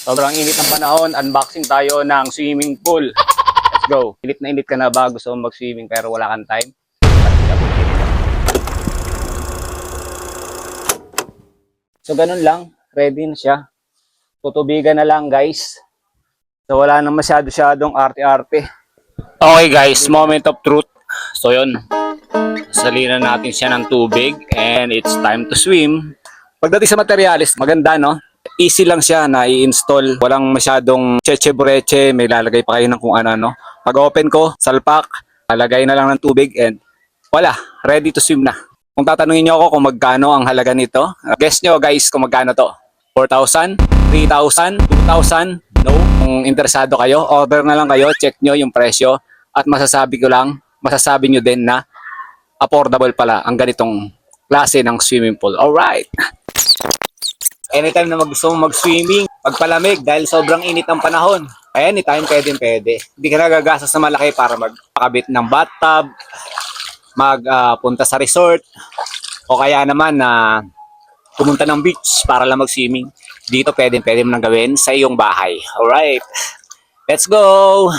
Sobrang init ng panahon, unboxing tayo ng swimming pool. Let's go. Init na init ka na ba? Gusto mong mag-swimming pero wala kang time? So ganun lang, ready na siya. Tutubigan na lang guys. So wala nang masyadong arte-arte. Okay guys, moment of truth. So yun, salinan natin siya ng tubig and it's time to swim. Pagdating sa materialis, maganda no? Easy lang siya na i-install. Walang masyadong cheche-bureche, may lalagay pa kayo ng kung ano-ano. Pag open ko, salpak, lalagay na lang ng tubig and wala, ready to swim na. Kung tatanungin niyo ako kung magkano ang halaga nito, guess nyo guys kung magkano to. 4,000? 3,000? 2,000? No? Kung interesado kayo, order na lang kayo, check nyo yung presyo at masasabi nyo din na affordable pala ang ganitong klase ng swimming pool. Alright! Anytime na gusto mong mag-swimming, pagpalamig dahil sobrang init ng panahon, anytime pwede. Hindi ka nagagastos na malaki para magpakabit ng bathtub, magpunta sa resort, o kaya naman na pumunta ng beach para lang mag-swimming. Dito pwede mo nang gawin sa iyong bahay. Alright, let's go!